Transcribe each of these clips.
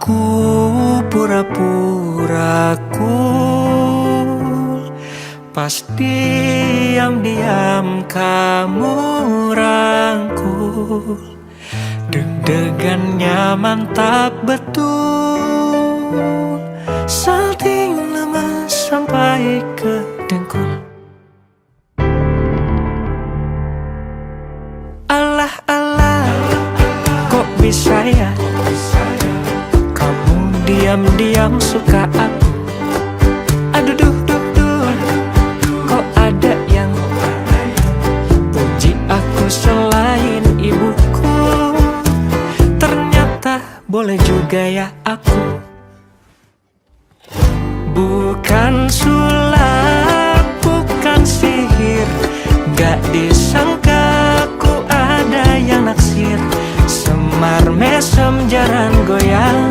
Aku pura-pura cool, pas diam-diam kamu rangkul. Deg-degannya mantap betul, salting lemas sampai ke dengkul. Alah-alah, kok bisa ya kamu diam-diam suka aku? Aduh duh duh duh, kok ada yang puji aku selain ibuku? Ternyata boleh juga ya aku. Bukan sulap, bukan sihir, gak disangka ku ada yang naksir. Semar mesem jaran goyang,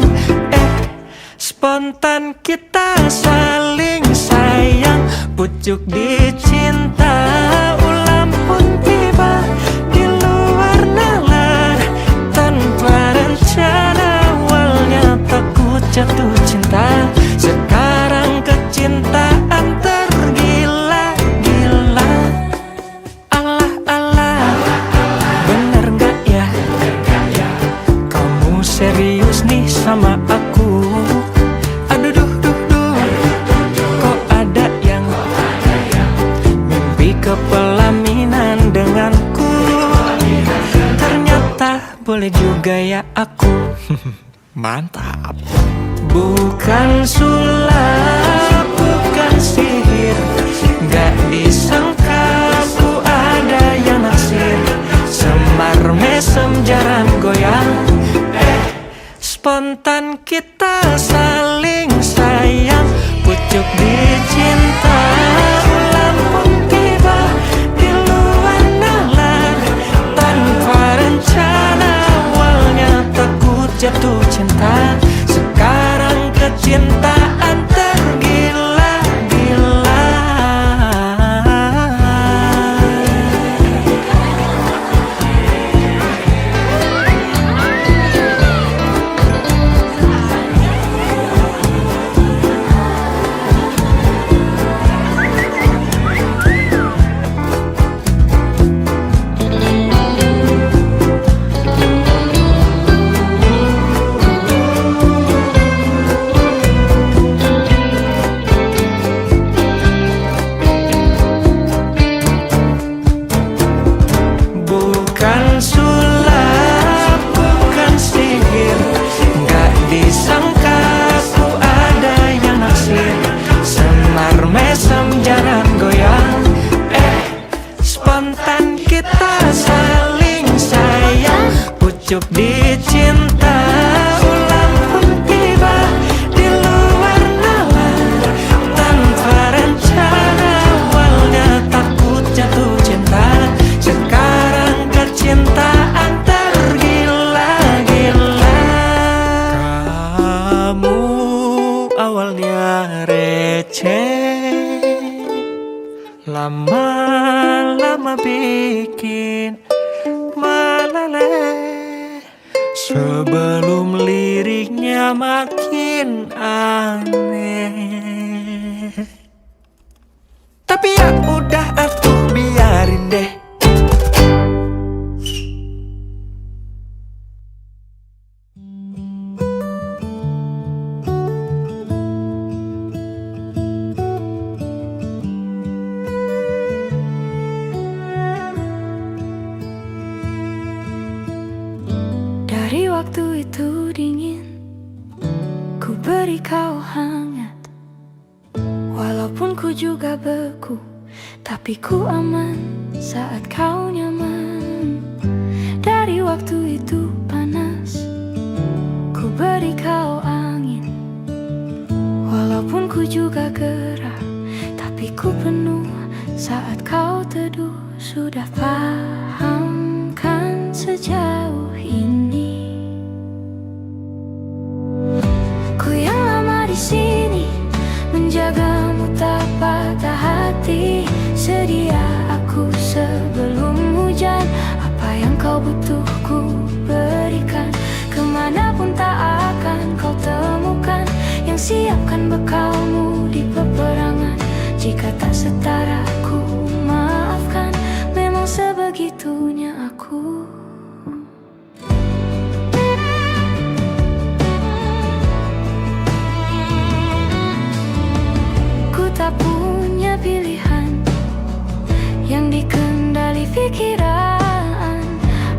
spontan kita saling sayang. Pucuk dicinta, ulam pun tiba di luar nalar. Tanpa rencana awalnya takut jatuh cinta, sekarang kecintaan tergila-gila. Alah-alah, bener gak ya kamu serius nih sama aku? Aduh duh duh duh, kok ada yang mimpi kepelaminan denganku? Ternyata boleh juga ya aku. Mantap. Bukan sulap, bukan sihir, gak disangka ku ada yang naksir. Semar mesem jaran goyang, spontan kita saling sayang. Pucuk dicinta, ulam pun tiba di luar nalar. Tanpa rencana awalnya takut jatuh cinta, sekarang kecintaan tergila-gila. Bukan sulap, bukan sihir, gak disangka ku ada yang naksir. Semar mesem jaran goyang, spontan kita saling sayang. Pucuk dicinta, ulam pun tiba di luar nalar. Tanpa rencana awalnya takut jatuh cinta, sekarang kecintaan tergila-gila. Kamu awalnya receh, lama-lama bikin meleleh. Sebelum liriknya makin aneh, tapi ya udah atuh biarin deh. Dari waktu itu dingin, ku beri kau hangat. Walaupun ku juga beku, tapi ku aman saat kau nyaman. Dari waktu itu panas, ku beri kau angin. Walaupun ku juga gerah, tapi ku penuh saat kau teduh. Sudah paham kan sejauh ini? Ku yang lama di sini, menjagamu tak patah hati. Sedia aku sebelum hujan, apa yang kau butuh ku berikan. Kemanapun tak akan kau siapkan bekalmu di peperangan. Jika tak setara ku maafkan, memang sebegitunya aku. Ku tak punya pilihan yang dikendali pikiran.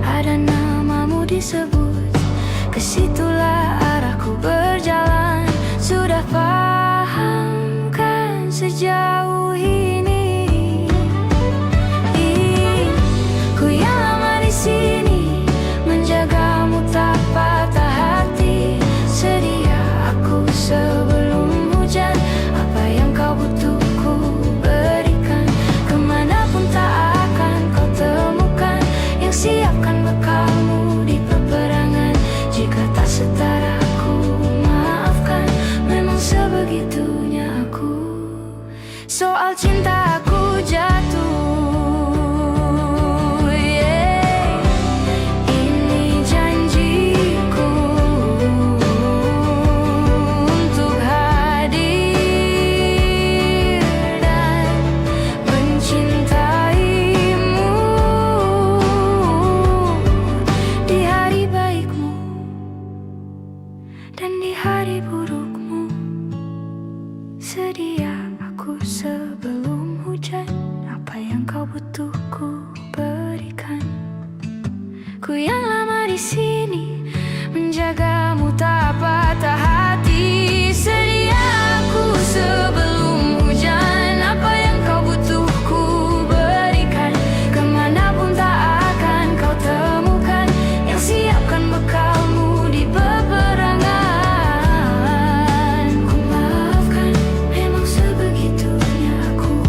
Ada namamu disebut, kesitulah arahku berjalan. Sudah paham kan sejauh ini? Ku yang lama di sini, menjagamu tak patah hati. Sedia aku sebelum hujan, apa yang kau butuh ku berikan. Kemanapun tak akan kau temukan, yang siapkan bekalmu di peperangan. Jika tak setara ku maafkan, memang sebegitunya aku. Soal cinta aku jatuh, yeah. Ini janjiku untuk hadir dan mencintaimu di hari baikmu dan di hari burukmu. Sedia aku sebelum hujan, apa yang kau butuh ku berikan. Ku yang lama di sini, menjagamu tak patah hati. Sedia aku sebelum hujan, apa yang kau butuh ku berikan. Kemanapun tak akan kau temukan, yang siapkan bekalmu di peperangan. Ku maafkan, memang sebegitunya aku.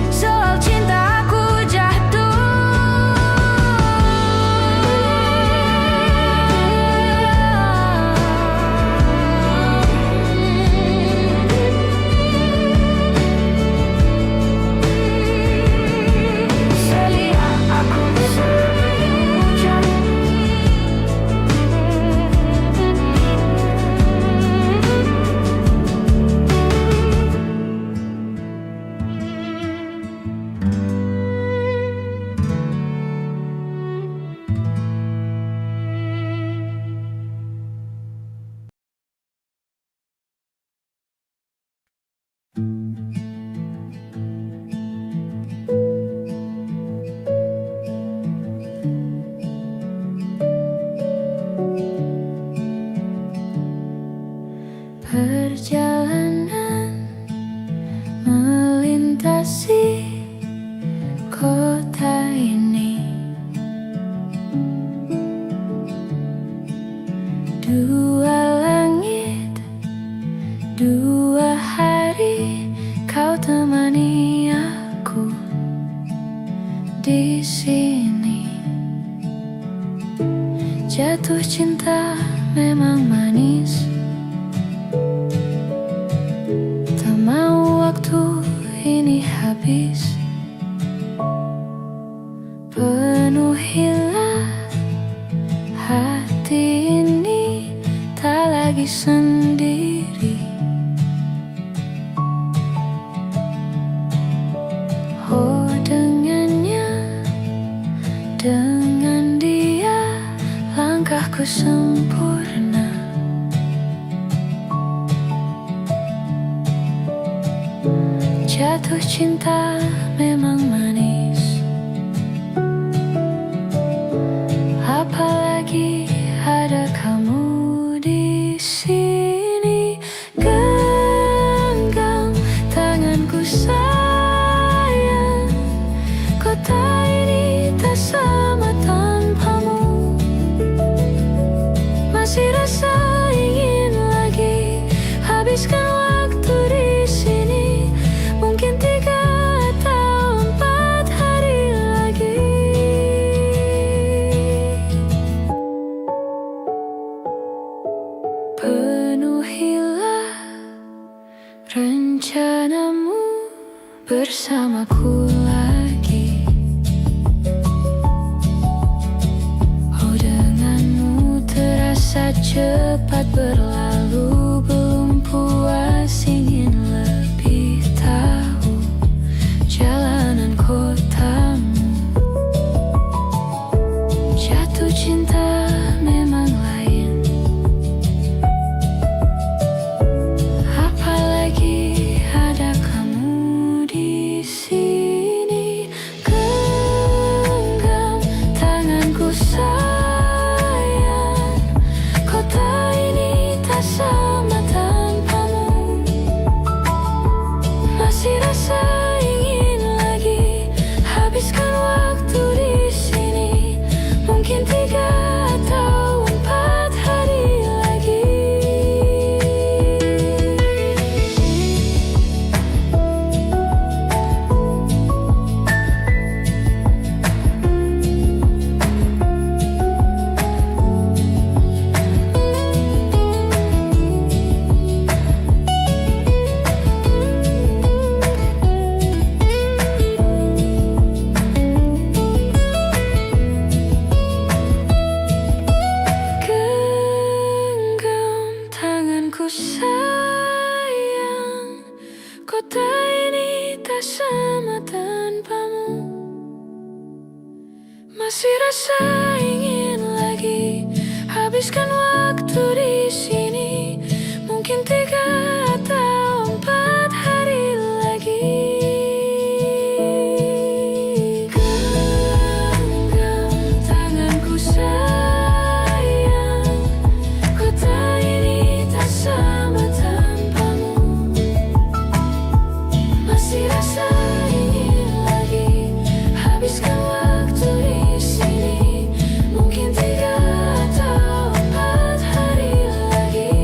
Soal cinta aku jatuh. Sedia aku sebelum hujan. Perjalanan melintasi kota ini, dua langit, dua hari, kau temani aku di sini. Jatuh cinta memang manis, tak mau waktu ini habis. Penuhilah hati ini, tak lagi sendiri. Oh, dengannya, dengan dia, langkahku sempurna. Jatuh cinta memang manis, apalagi ada kamu di sini. Genggam tanganku sayang, kota ini tak sama tanpamu. Masih rasa ingin lagi habiskan waktu di sini. Mungkin 3 atau 4 hari lagi. Penuhilah rencanamu bersamaku lagi. Oh, denganmu terasa cepat berlalu, belum puas ingin lebih tahu jalanan kotamu. Jatuh cinta memang lain, apalagi ada kamu di sini. Genggam tanganku sayang, kota ini tak sama tanpamu. Masih rasa ingin lagi habiskan waktu di sini. Mungkin 3 atau 4 hari lagi. Genggam tanganku sayang, kota ini tak sama tanpamu. Masih rasa ingin lagi habiskan waktu di sini. Mungkin 3 atau 4 hari lagi. Genggam tanganku sayang, kota ini tak sama tanpamu. Masih rasa ingin lagi habiskan waktu di sini. Mungkin 3 atau 4 hari lagi.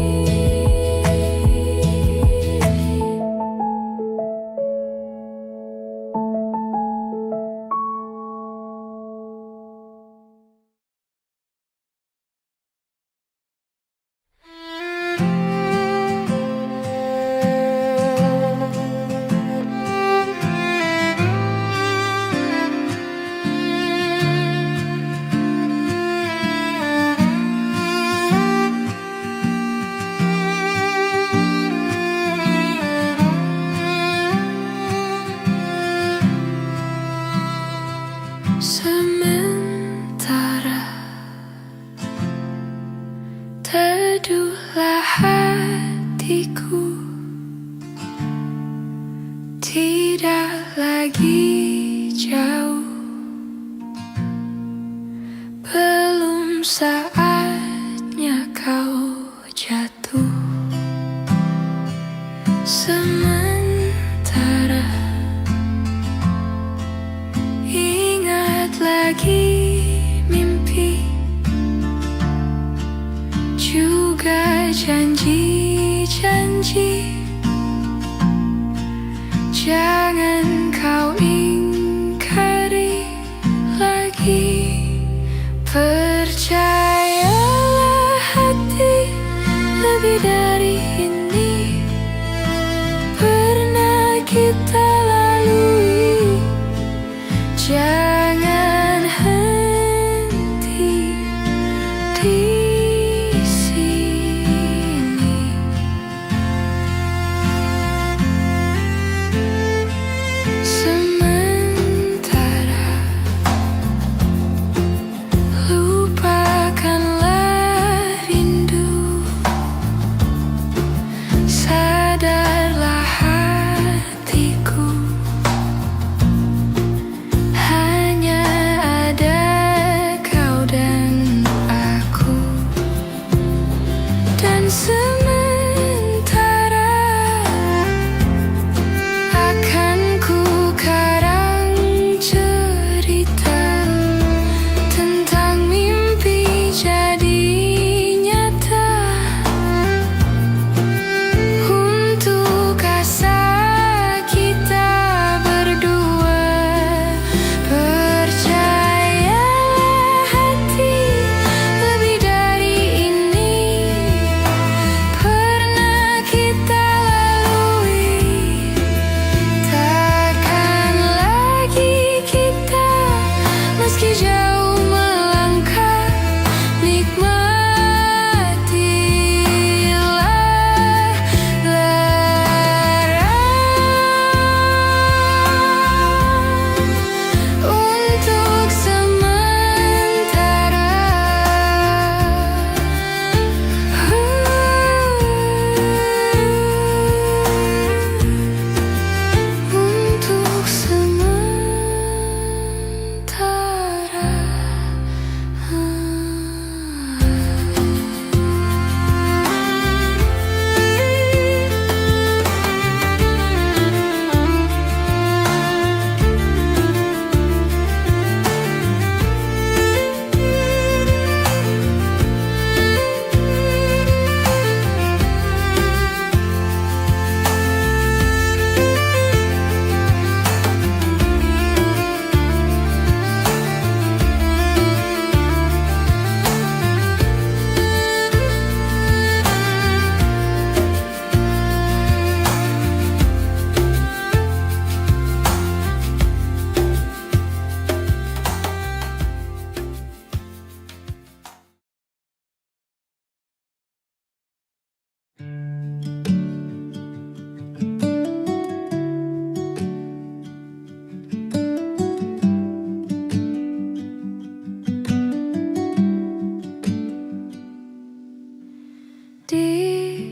Sementara teduhlah hatiku, tidak lagi jauh. Belum saatnya kau jatuh. Sementara ingat lagi mimpi, juga janji-janji. Jangan kau ingkari lagi. Percayalah hati, lebih dari ini pernah kita lalui. Jangan henti di sini. Sementara lupakanlah rindu, sadarlah hatiku, hanya ada kau dan aku. Dan sementara akan ku karang cerita tentang mimpi jadi nyata. Untuk asa kita berdua, percayalah hati, lebih dari ini Ditekan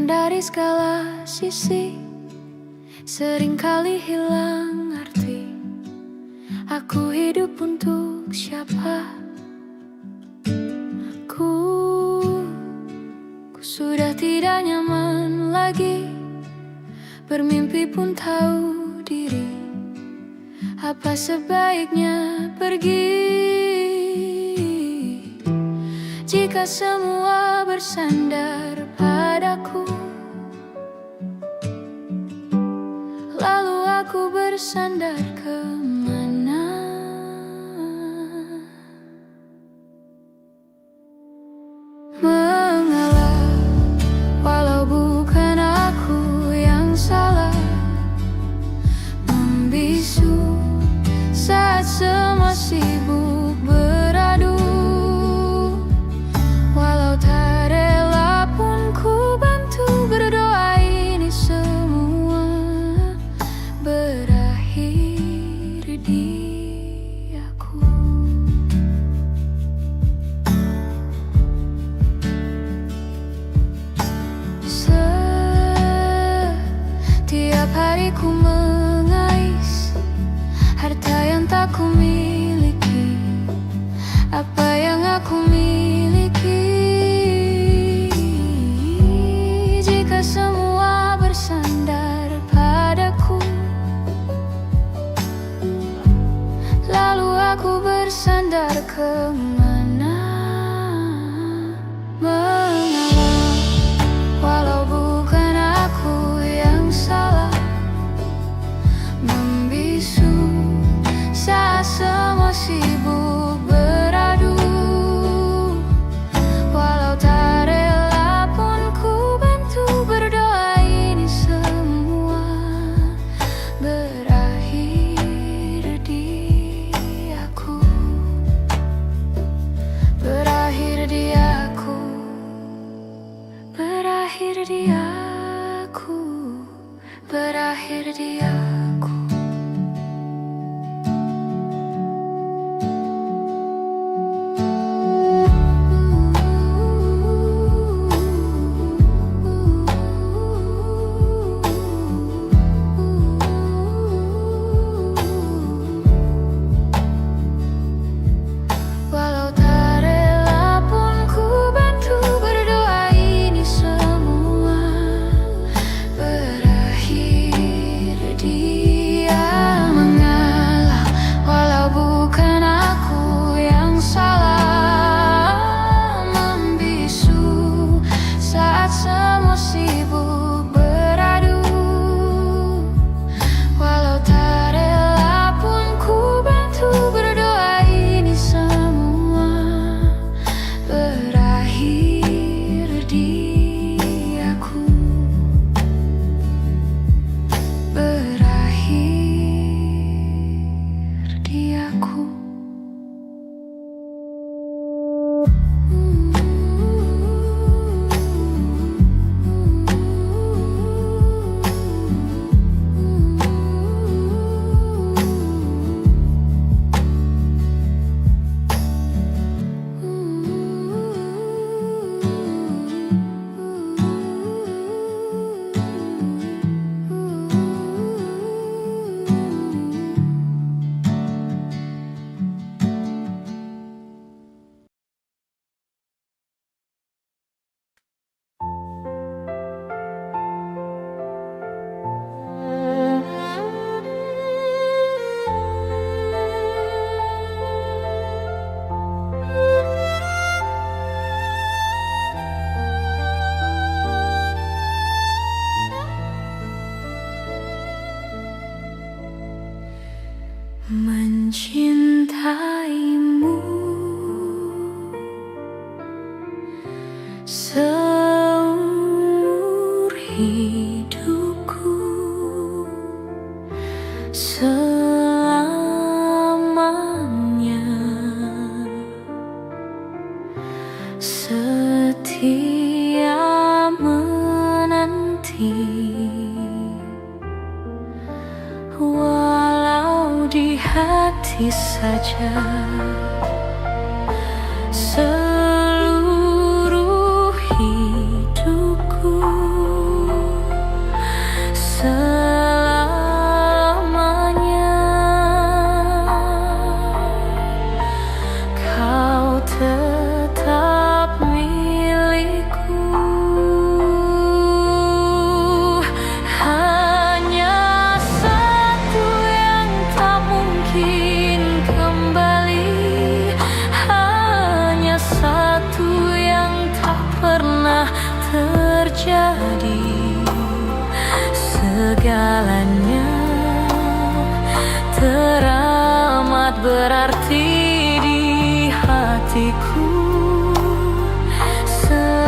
dari segala sisi, seringkali hilang arti. Aku hidup untuk siapa? Ku sudah tidak nyaman lagi, bermimpi pun tahu diri. Apa sebaiknya pergi jika semua bersandar padaku? Lalu aku bersandar kemana? Mengalah, walau bukan aku yang salah. Membisu saat semua sibuk beradu. Walau tak rela pun ku bantu berdoa ini semua berakhir di aku. Setiap hari ku mengais harta yang tak ku miliki. Apa yang aku miliki jika semua bersandar padaku? Lalu aku bersandar kemana? Mengalah, walau bukan aku yang salah. Membisu saat semua sibuk beradu. Walau tak rela pun ku bantu berdoa ini semua berakhir di aku. Berakhir di aku. Berakhir di aku. Berakhir di aku. Walau tak rela pun ku bantu berdoa ini semua berakhir dia. Mengalah, walau bukan aku yang salah. Membisu saat semua sibuk beradu. Walau tak rela pun ku bantu berdoa ini semua berakhir di aku. Berakhir di aku. Mencintaimu seumur hidupku, selamanya setia menanti. Walau di hati saja seluruh terjadi, segalanya teramat berarti di hatiku selamanya.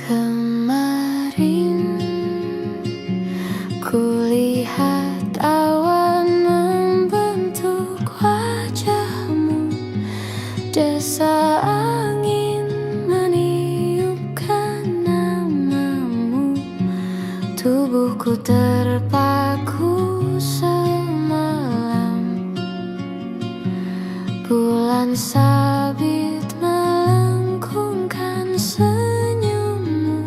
Kemarin kulihat awan membentuk wajahmu, desa angin meniupkan namamu, tubuhku terpaku semalam, bulan sabit melengkungkan senyummu,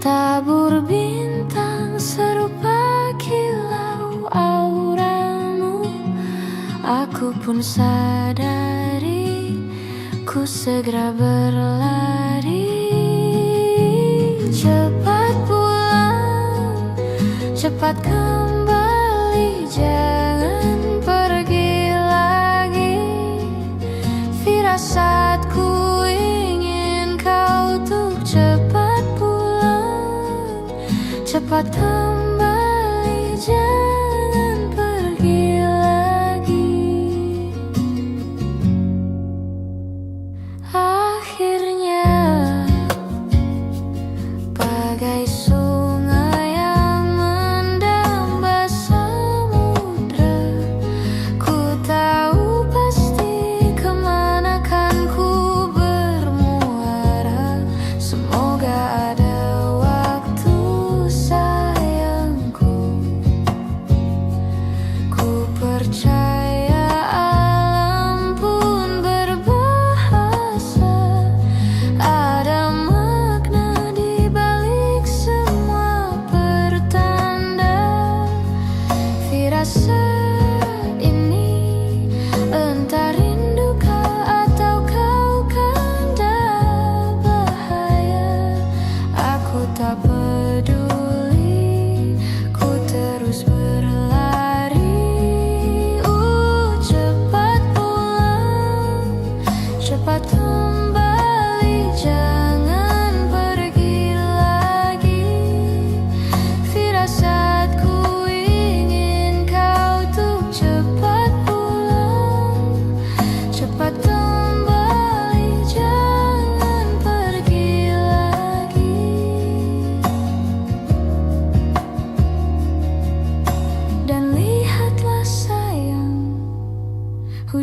tabur bintang serupa kilau auramu. Aku pun sadari, ku segera berlari. Cepat pulang, cepat kembali, jangan pergi lagi. Firasatku ingin kau tuh cepat pulang, cepat kembali, jangan pergi lagi. Akhirnya bagai sungai yang mendam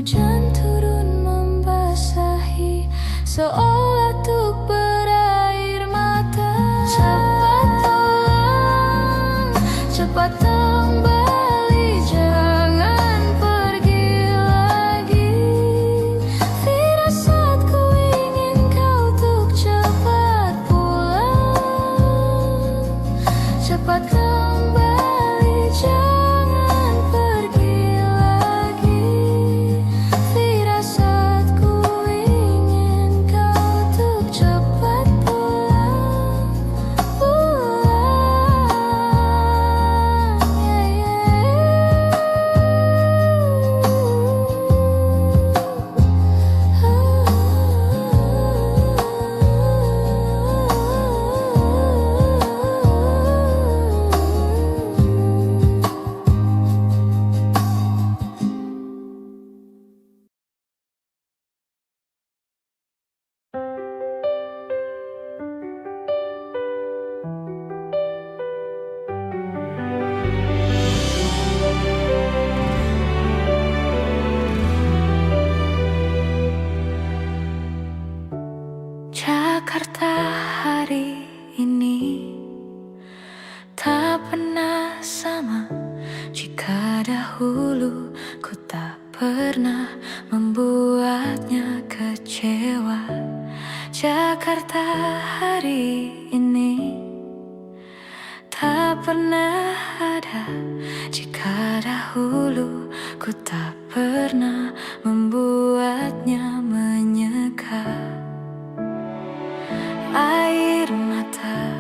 Hujan turun membasahi seolah tuk berair mata. Cepat pulang, cepat kembali, jangan pergi lagi. Firasatku ingin kau tuk cepat pulang, cepat kembali, jangan pergi lagi. Firasatku ingin kau tuk cepat pulang, Jakarta hari ini tak pernah sama. Jika dahulu ku tak pernah membuatnya kecewa, Jakarta hari ini tak pernah ada. Jika dahulu ku tak pernah membuatnya menyeka air mata.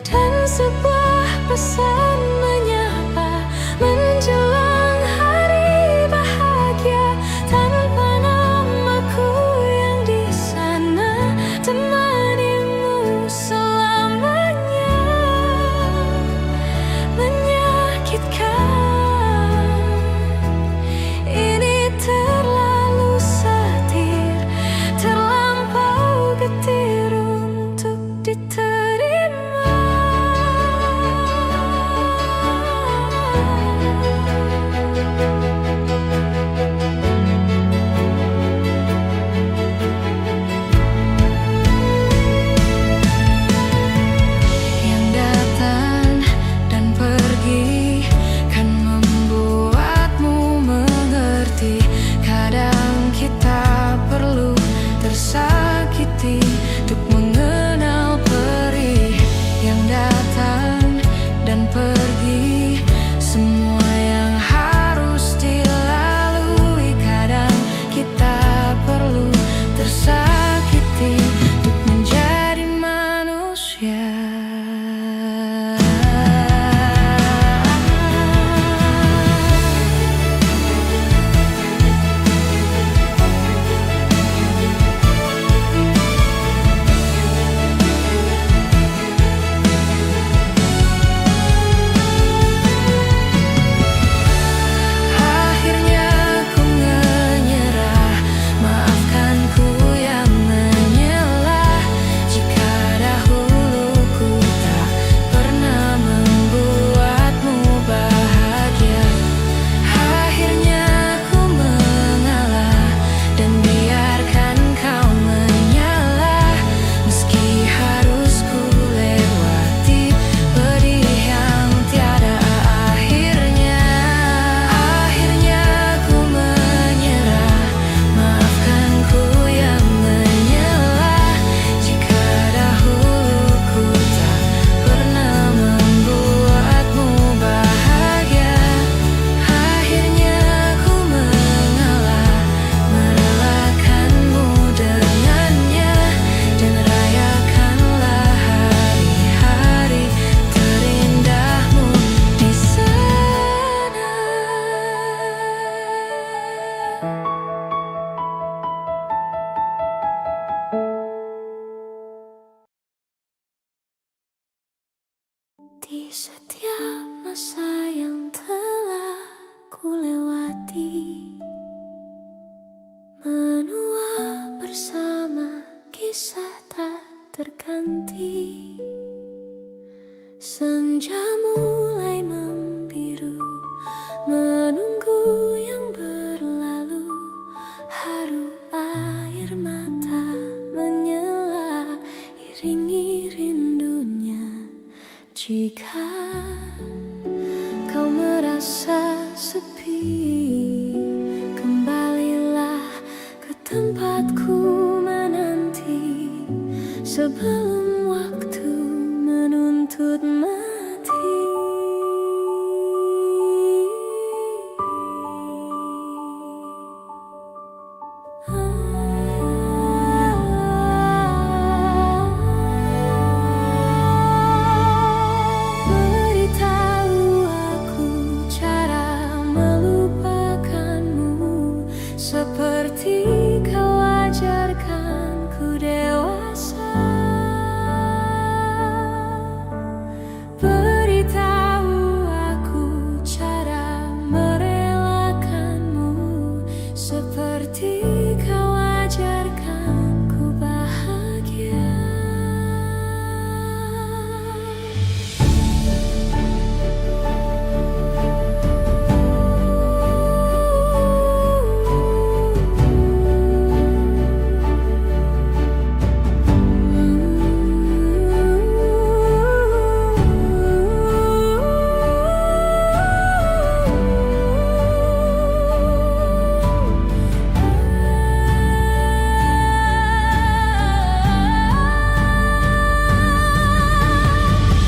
Dan sebuah pesan menyapa menjelang hari bahagia. Tanpa namaku yang di sana, temanimu selamanya. Menyakitkan, ini terlalu satir, terlampau getir untuk diterima. Yang datang dan pergi kan membuatmu mengerti. Kadang kita perlu tersakiti untuk mengenal perih. Yang datang dan pergi, semua yang harus dilalui. Kadang kita perlu tersakiti untuk menjadi manusia. Akhirnya ku menyerah, maafkan ku yang menyelah. Jika dahulu ku tak pernah membuatmu bahagia. Akhirnya ku mengalah dan biarkan kau menyala. Meski harus ku lewati pedih yang tiada akhirnya. Akhirnya ku menyerah, maafkan ku yang menyelah. Jika dahulu ku tak pernah membuatmu bahagia. Akhirnya ku mengalah, merelakanmu dengannya. Dan rayakanlah hari-hari terindahmu di sana. Di setiap masa yang telah ku lewati, menua bersama kisah tak terganti. Senja mulai membiru, menunggu Jika kau merasa sepi, kembalilah ke tempatku menanti sebelum waktu menuntut mati. Beritahu aku cara melupakanmu seperti kau ajarkan ku dewasa. Beritahu aku cara merelakanmu seperti kau ajarkan ku bahagia.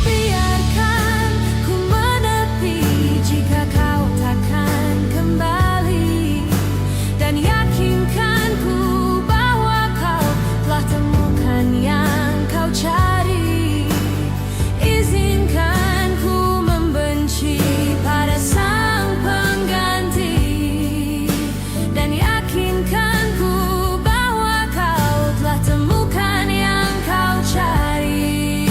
Biarkan ku menepi jika kau takkan kembali, dan yakinkan ku bahwa kau telah temukan yang kau cari. Izinkan ku membenci pada sang pengganti, dan yakinkan ku bahwa kau telah temukan yang kau cari.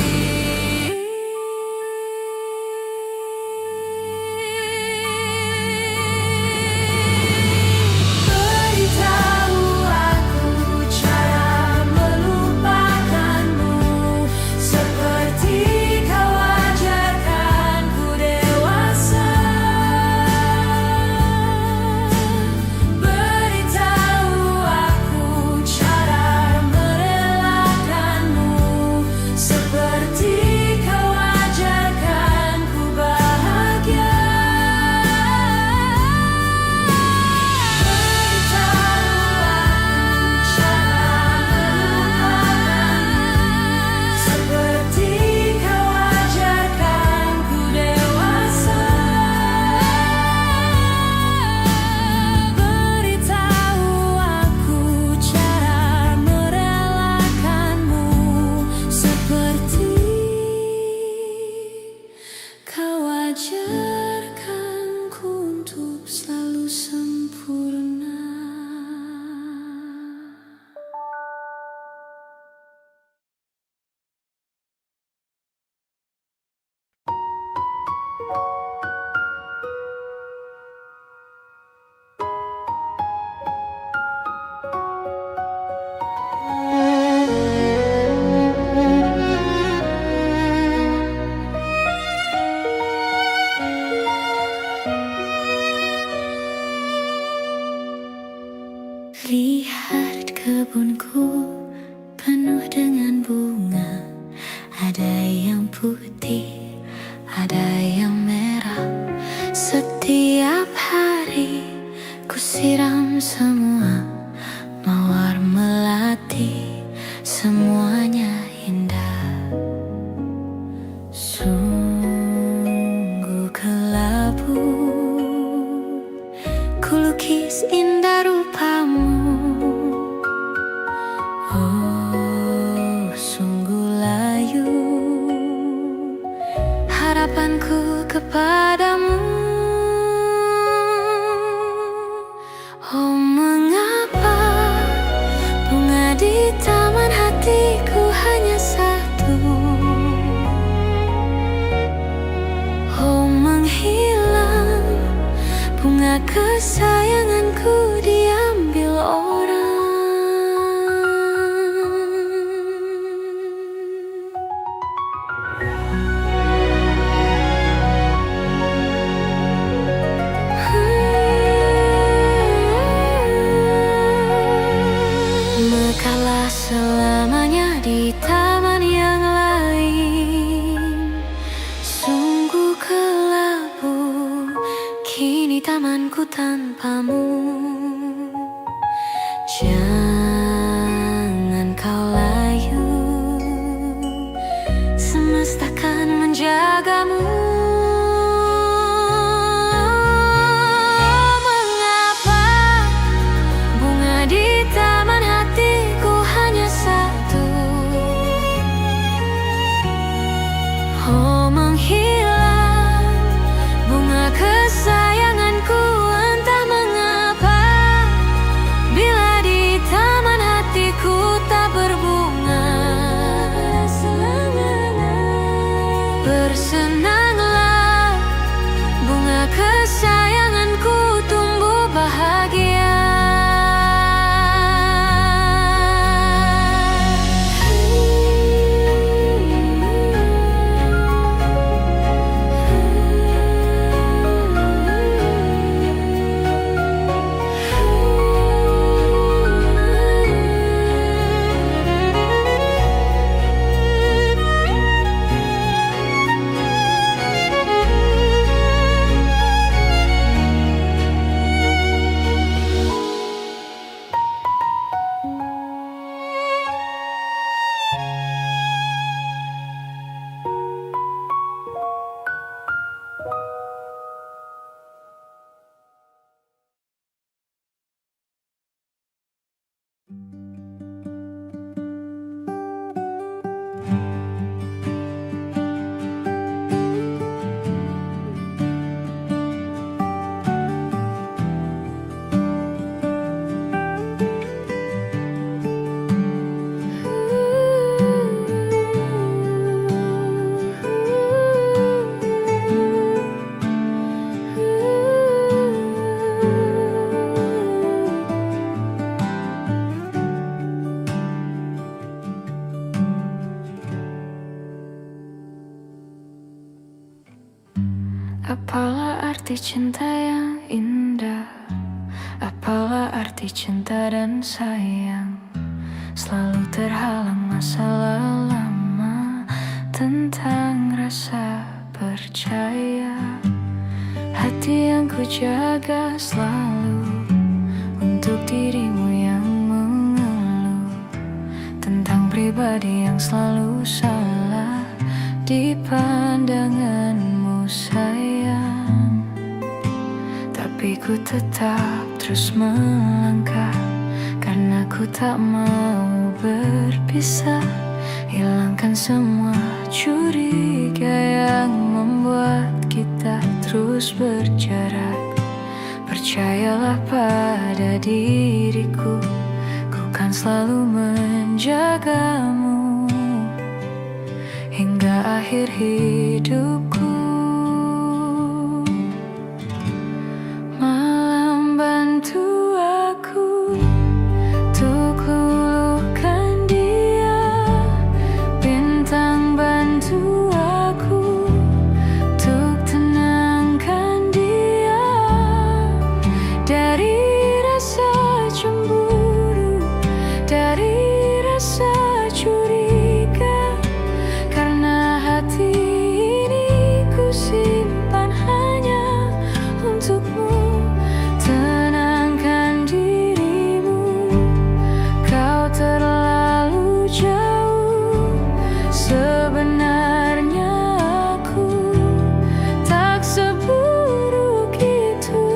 Beritahu aku cara melupakanmu seperti kau ajarkan ku dewasa. Beritahu aku cara merelakanmu seperti kau ajarkan ku bahagia. Seperti kau ajarkan ku dewasa. Beritahu aku cara merelakanmu seperti kau ajarkanku untuk selalu sempurna. Lihat kebunku penuh dengan bunga, ada yang putih, ada yang merah. Setiap hari ku siram semua, mawar melati, semuanya indah. Sungguh kelabu ku lukis indah rupamu. Oh, sungguh layu harapanku kepadamu. Oh, mengapa bunga di taman hatiku hanya satu? Oh, menghilang bunga kesayanganku diambil orang. Mekalah selamanya di taman yang lain. aku tanpamu. Jangan kau layu, semesta kan menjagamu. Mengapa bunga di taman hatiku hanya satu? Oh, menghilang bunga kesayanganku, entah mengapa. Bila di taman hatiku tak berbunga, bersenanglah, bunga kesayanganku tumbuh bahagia. Apalah arti cinta yang indah? Apalah arti cinta dan sayang? Selalu terhalang masalah lama tentang rasa percaya. Hati yang ku jaga selalu untuk dirimu yang mengeluh tentang pribadi yang selalu salah di pandanganmu, sayang. Tapi ku tetap terus melangkah karena ku tak mau berpisah. Hilangkan semua curiga yang membuat kita terus berjarak. Percayalah pada diriku, ku kan selalu menjagamu hingga akhir hidupku. Malam bantu aku untuk luluhkan dia, bintang bantu aku untuk tenangkan dia dari rasa cemburu, dari rasa curiga. Karena hati ini ku simpan hanya untukmu. Tenangkan dirimu, kau terlalu jauh. Sebenarnya aku tak seburuk itu.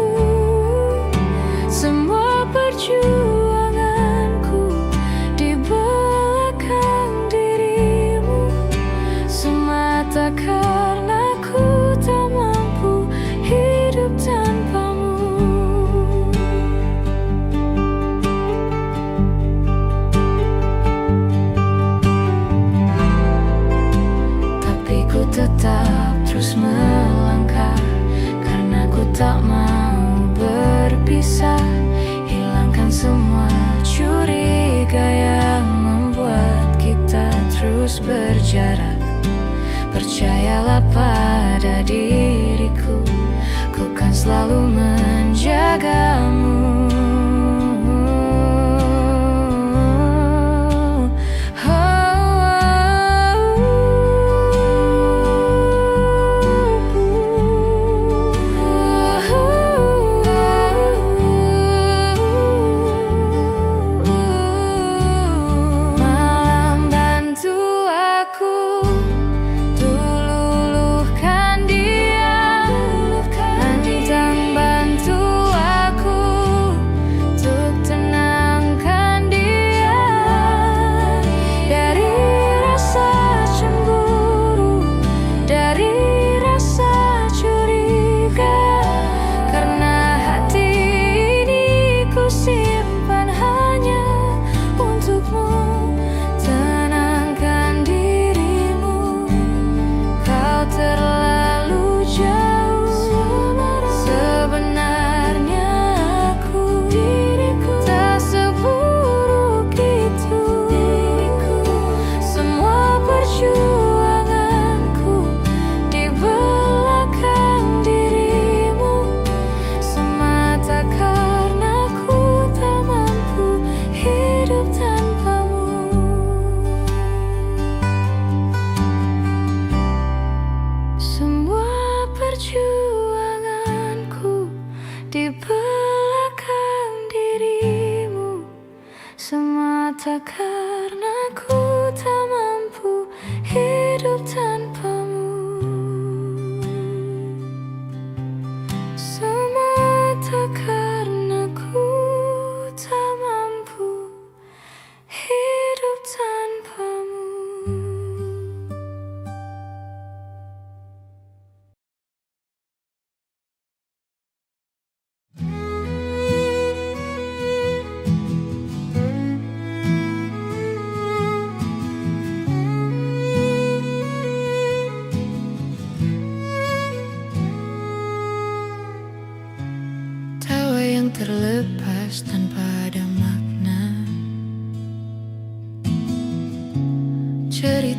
Semua perjuanganku di belakang dirimu, semata karena ku tak mampu hidup tanpamu. Tapi ku tetap terus melangkah karena ku tak mau berpisah. Hilangkan semua curiga yang membuat kita terus berjarak. Percayalah pada diriku, ku kan selalu menjagamu.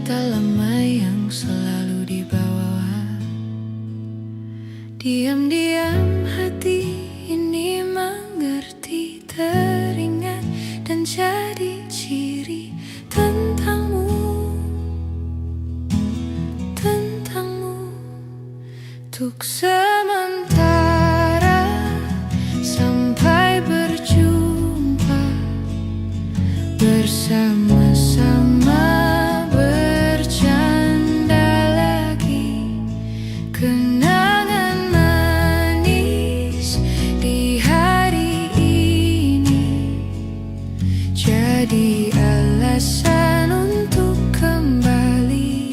cerita lama yang selalu dibawa. Diam-diam hati ini mengerti, teringat dan jadi ciri tentangmu, tentangmu. Untuk sementara sampai berjumpa, bersama-sama bercanda lagi, kenangan manis di hari ini jadi alasan untuk kembali.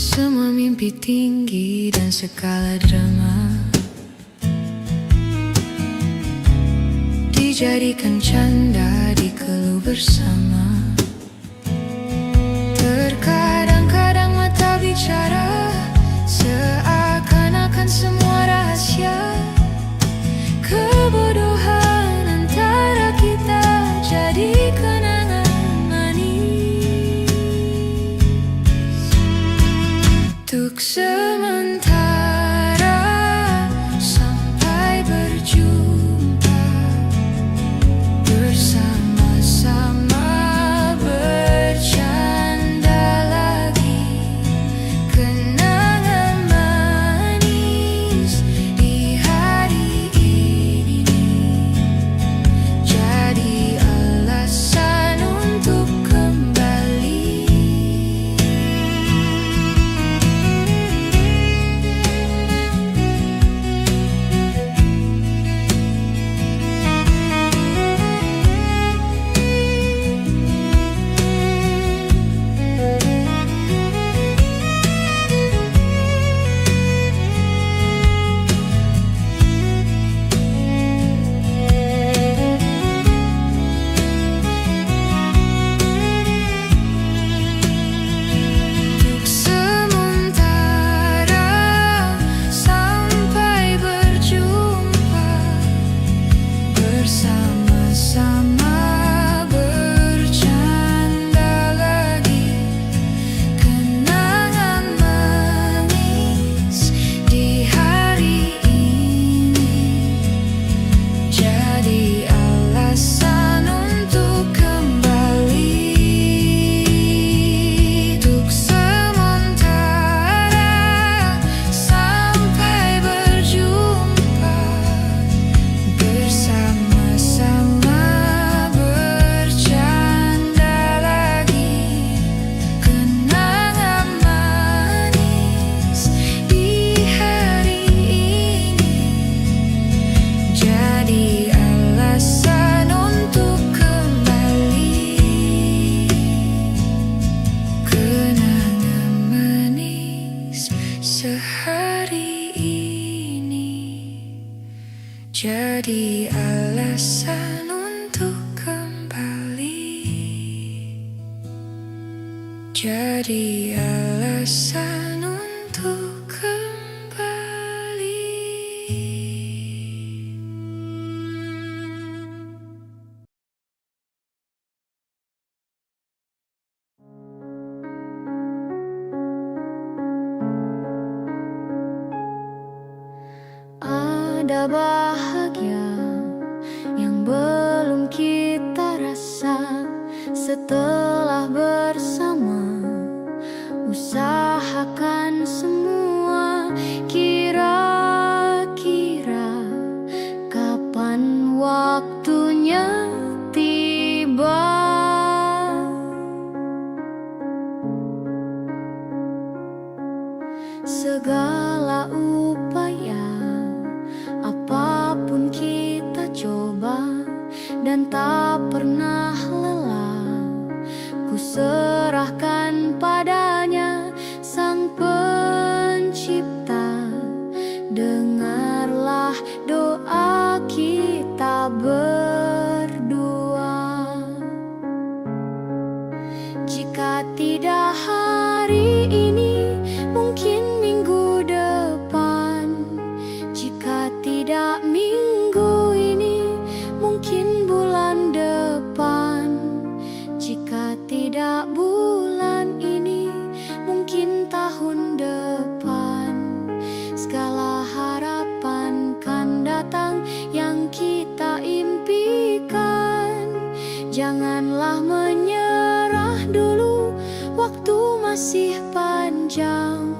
Semua mimpi tinggi dan segala drama dijadikan canda, dikeluh bersama. Terkadang-kadang mata bicara, seakan-akan semua rahasia. Kebodohan antara kita jadi kenangan manis. Untuk sementara sampai berjumpa, bersama-sama bercanda lagi, kenangan manis di hari ini jadi alasan untuk kembali. Untuk sementara sampai berjumpa, bersama-sama bercanda lagi, kenangan manis di hari ini jadi alasan untuk kembali. Untuk sementara sampai berjumpa, bersama-sama bercanda lagi, kenangan manis di hari ini jadi alasan untuk kembali. Kenangan manis sehari ini jadi alasan untuk kembali. Jadi alasan untuk kembali. Ada bahagia yang belum kita rasa setelah bersama. Usahakan semua, kira-kira kapan waktunya tiba. Segala upaya, apapun kita coba dan tak pernah lelah. Ku serahkan padanya Sang Pencipta. Dengarlah doa kita berdua. tidak hari ini, mungkin minggu depan. Jika tidak minggu ini, mungkin bulan depan. Jika tidak bulan ini, mungkin tahun depan. Segala harapan kan datang yang kita impikan. Janganlah menyerah dulu, waktu masih panjang.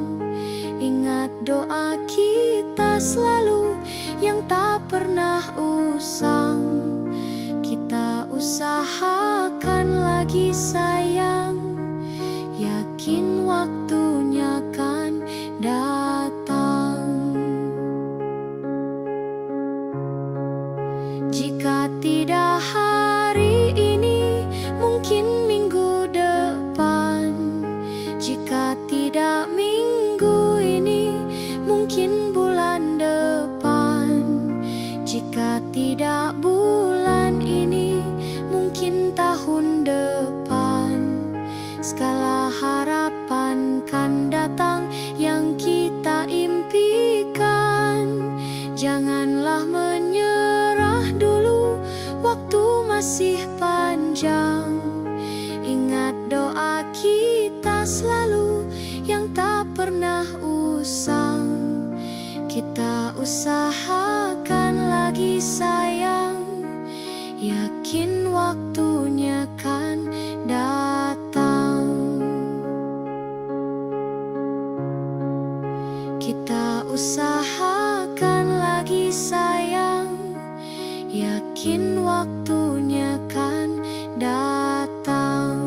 Ingat doa kita selalu yang tak pernah usang. Kita usahakan lagi sayang, yakin waktunya kan datang. Jika tidak hari ini, mungkin minggu depan. Jika tidak minggu ini, mungkin bulan depan. Jika tidak bulan ini, mungkin tahun depan. Segala harapan kan datang yang kita impikan. Janganlah menyerah dulu, waktu masih panjang. Ingat doa kita selalu yang tak pernah usang. Kita usahakan lagi sayang, yakin waktunya kan datang. Kita usahakan lagi sayang, yakin waktunya kan datang.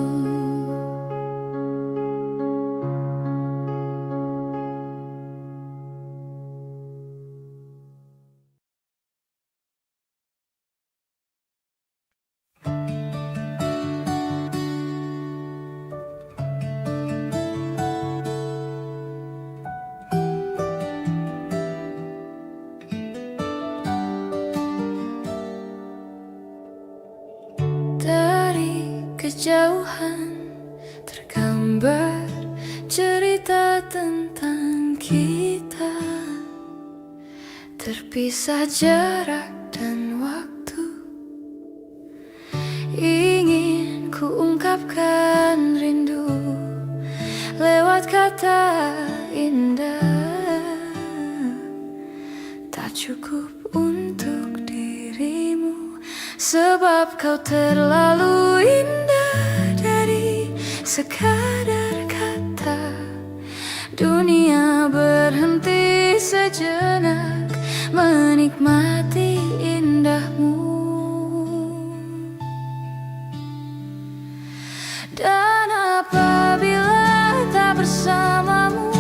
Dari kejauhan tergambar cerita tentang kita, terpisah jarak dan waktu. Ingin ku ungkapkan rindu lewat kata indah, tak cukup untuk dirimu, sebab kau terlalu indah dari sekadar kata. Dunia berhenti sejenak menikmati indahmu. Dan apabila tak bersamamu,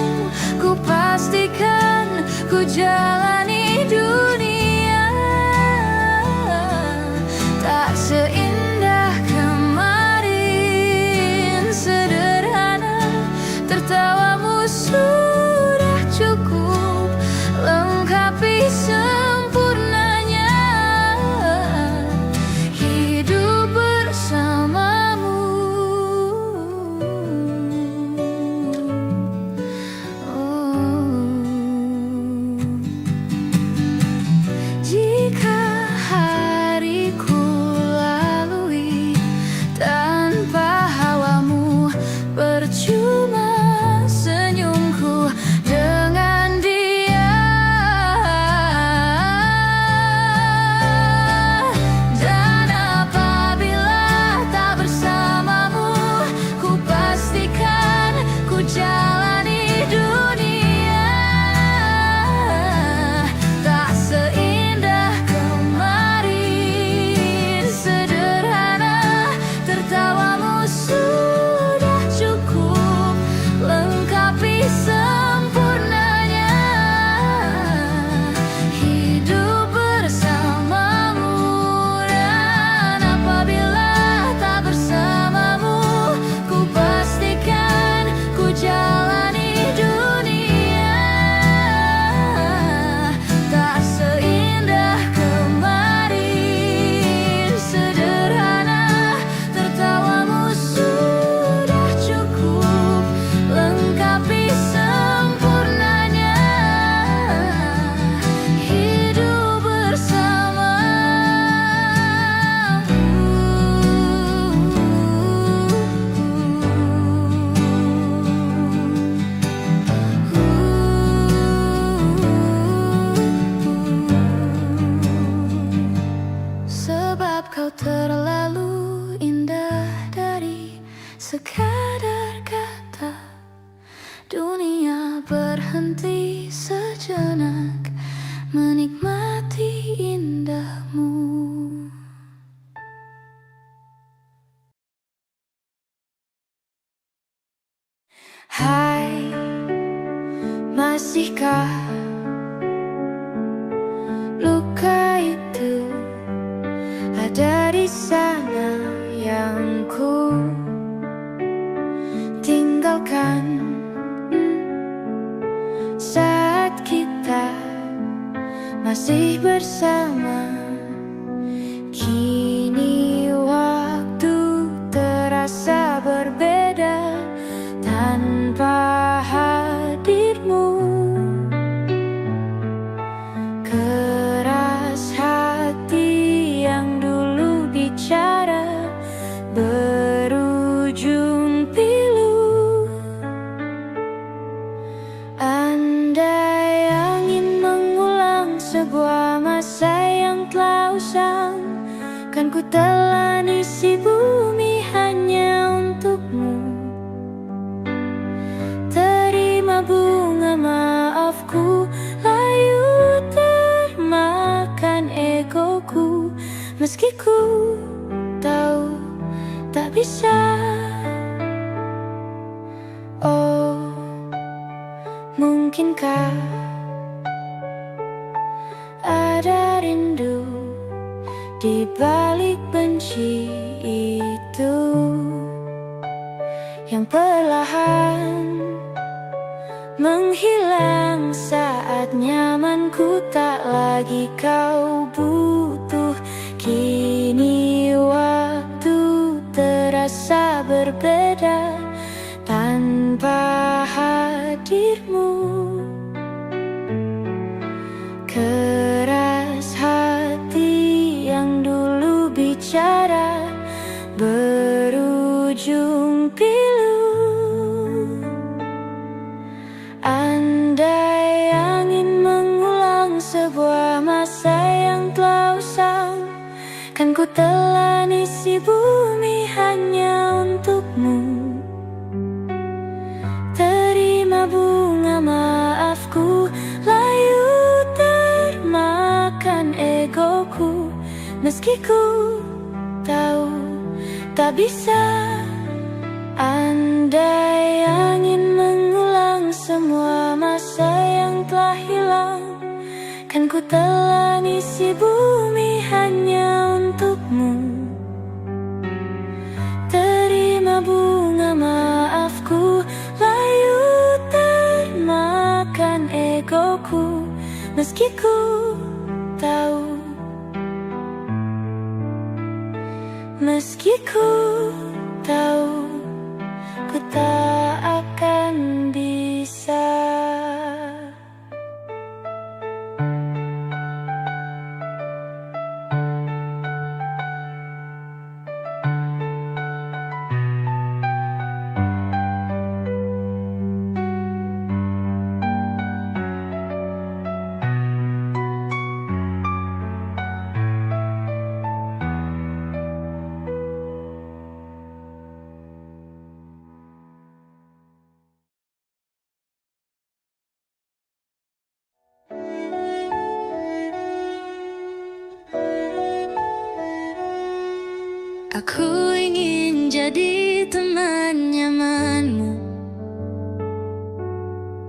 ku pastikan ku jalani dunia tak seindah kemarin. Sederhana, tertawamu sudah cukup lengkapi sempurnanya hidup bersamamu. Jika hariku lalui tanpa hawamu, percuma senyumku dengan dia. Dan apabila tak bersamamu, ku pastikan ku jalani dunia tak seindah kemarin. Sederhana, tertawamu sudah cukup berhenti sejenak menikmati indahmu. Hai, masihkah luka itu ada di sana yang ku tinggalkan saat kita masih bersama? Kini waktu terasa berbeda tanpa hadirmu. Keras hati yang dulu bicara berujung pilu. Andai angin mengulang sebuah masa yang telah usang, kan ku telan isi bumi hanya untukmu. Terima bunga maafku, layu termakan egoku, meski ku tahu tak bisa. Oh, mungkinkah ada rindu di balik benci itu yang perlahan menghilang saat nyamanku tak lagi kau butuh. Kini waktu terasa berbeda tanpa hadirmu. Keras hati yang dulu bicara berujung pilu. Andai angin mengulang sebuah masa yang telah usang, kan ku telan isi bumi hanya untukmu. Terima bunga maafku, layu termakan egoku, meski ku tahu tak bisa. Andai angin mengulang semua masa yang telah hilang, kan ku telan isi bumi hanya untukmu. Terima bunga maafku, layu termakan egoku, meski ku tahu, meski ku tahu, ku tak akan bisa. Aku ingin jadi teman nyamanmu,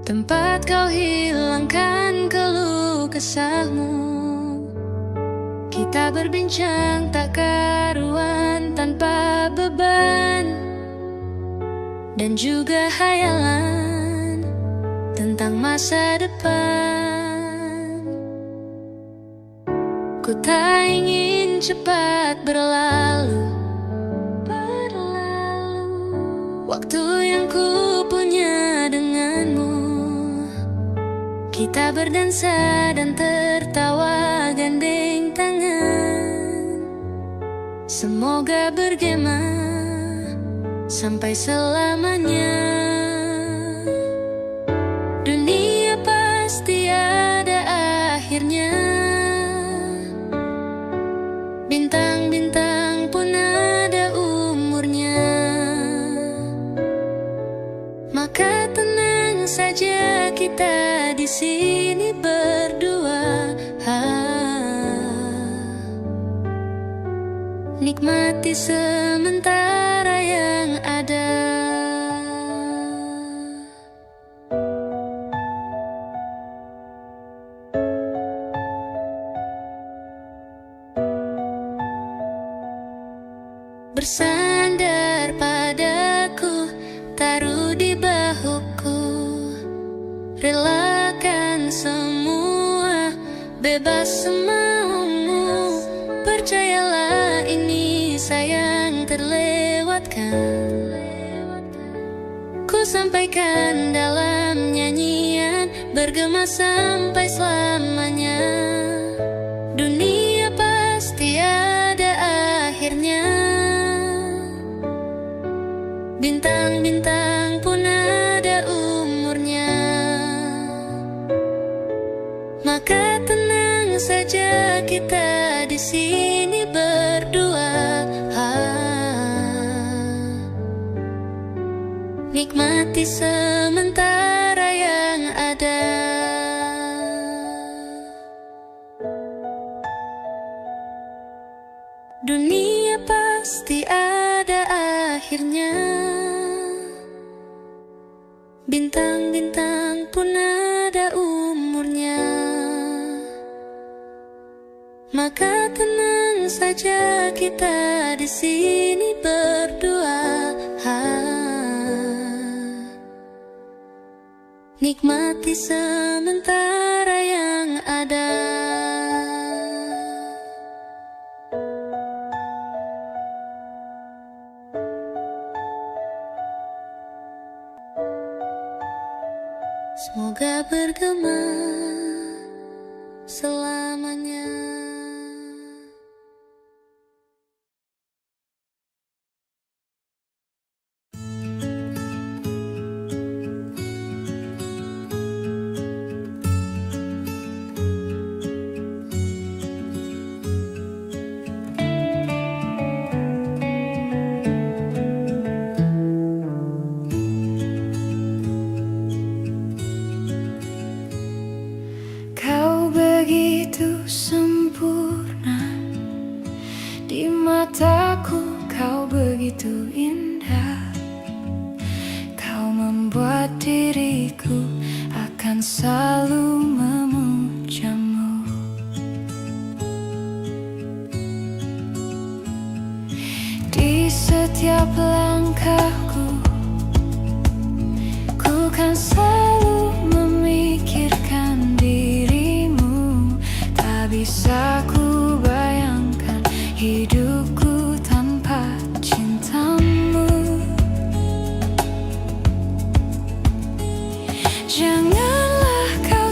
tempat kau hilangkan keluh kesahmu. Kita berbincang tak karuan tanpa beban, dan juga hayalan tentang masa depan. Ku tak ingin cepat berlalu waktu yang ku punya denganmu. Kita berdansa dan tertawa gandeng tangan. Semoga bergema sampai selamanya. Dunia pasti ada akhirnya. Bintang-bintang pun ada umurnya. Maka tenang saja kita di sini berdua. Nikmati sementara yang ada. Bersandar padaku, taruh di bahuku, relakan semua, bebas semaumu. Percayalah ini sayang terlewatkan. Ku sampaikan dalam nyanyian, bergema sampai selamanya. Dunia pasti ada akhirnya. Bintang-bintang pun ada umurnya. Maka tenang saja kita di sini berdua. Nikmati sementara yang ada. Dunia pasti ada akhirnya. Bintang-bintang pun ada umurnya. Maka tenang saja kita di sini berdua. Nikmati sementara yang ada. Semoga bergema selamanya. Begitu sempurna di mataku, kau begitu indah. Kau membuat diriku akan selalu memujamu. Di setiap langkahku, ku kan selalu memikirkan dirimu. Tak bisa ku bayangkan hidupku tanpa cintamu. Janganlah kau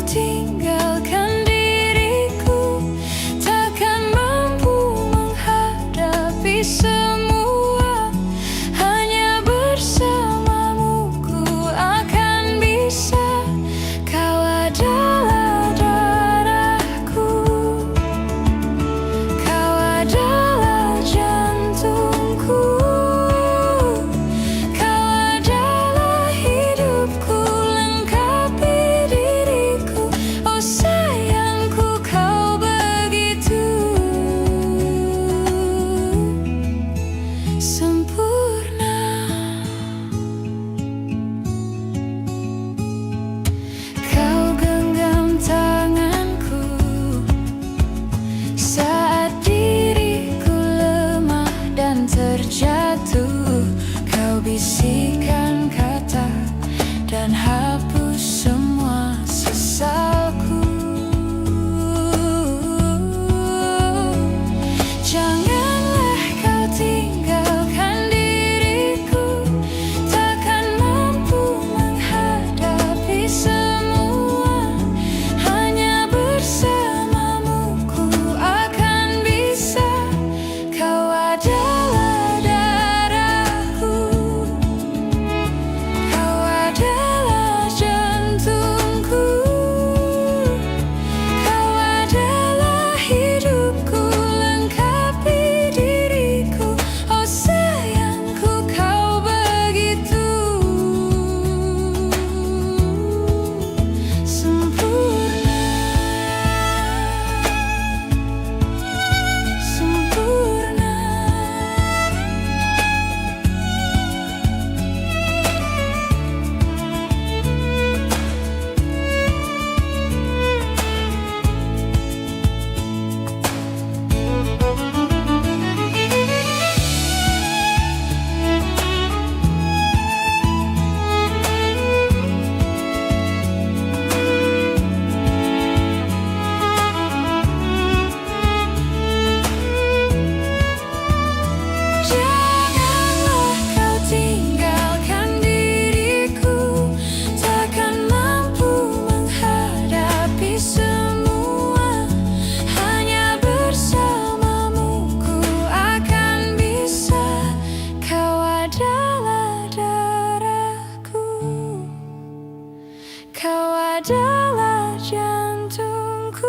adalah jantungku,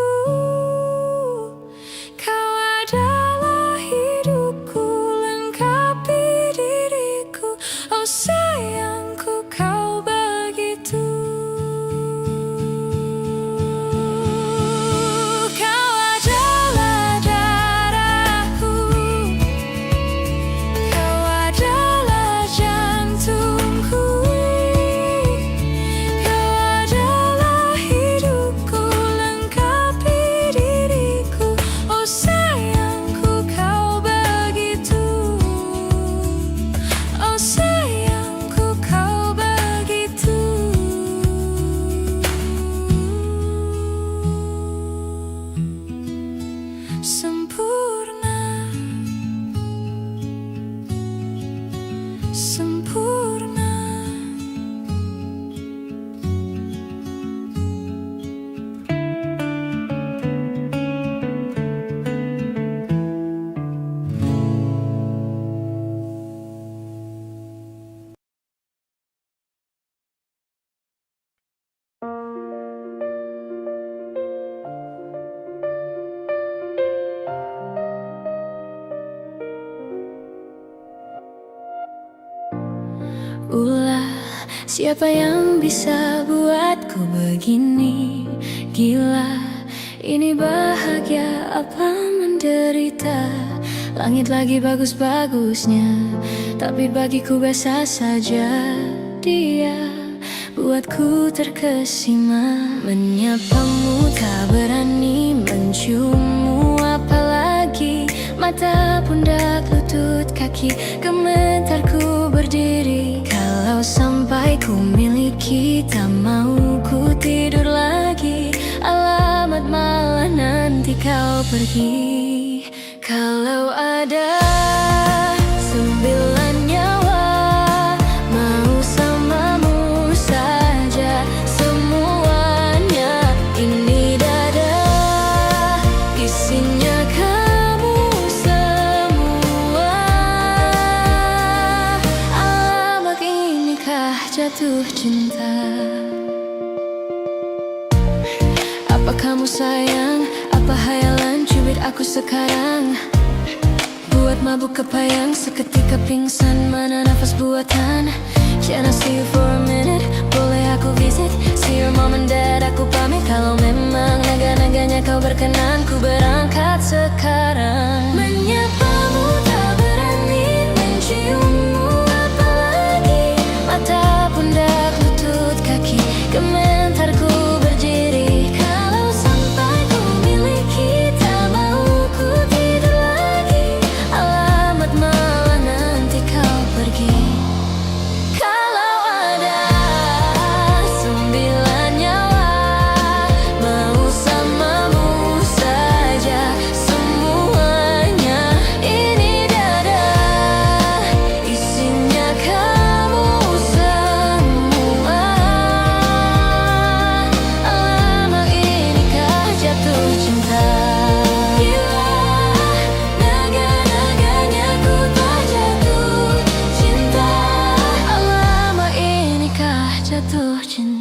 kau adalah hidupku, lengkapi diriku. Oh sayangku, kau begitu. Kau adalah darahku, kau adalah jantungku, kau adalah hidupku, lengkapi diriku. Oh sayangku, kau begitu. Oh sayangku, kau begitu. Sempurna, sempurna. Ulah, siapa yang bisa buatku begini? Gila, ini bahagia apa menderita? Langit lagi bagus-bagusnya, tapi bagiku biasa saja. Dia buatku terkesima. Menyapamu tak berani, menciummu apalagi. Mata, pundak, lutut, kaki, gemetarku berdiri. Kalau sampai ku miliki, tak mau ku tidur lagi. Alamat malah nanti kau pergi. Kalau ada 9 nyawa, mau samamu saja semuanya. Ini dada, isinya kamu semua. Alamak, inikah jatuh cinta? Apa kamu sayang? Apa hayalan cubit aku sekarang? Buat mabuk kepayang, seketika pingsan. Mana nafas buatan? Can I see you for a minute? Boleh aku visit? See your mom and dad, aku pamit. Kalau memang naga-naganya kau berkenan, ku berangkat sekarang. Menyapamu tak berani, menciummu apalagi. Mata, pundak, lutut, kaki, gemetarku berdiri. Kalau sampai ku miliki, tak mau ku tidur lagi. Alamat malah nanti kau pergi. Kalau ada 9 nyawa, mau samamu saja semuanya. Ini dada, isinya kamu semua. Alamak, inikah jatuh cinta? Gila, naga-naganya ku tak jatuh cinta. Alamak, inikah jatuh cinta?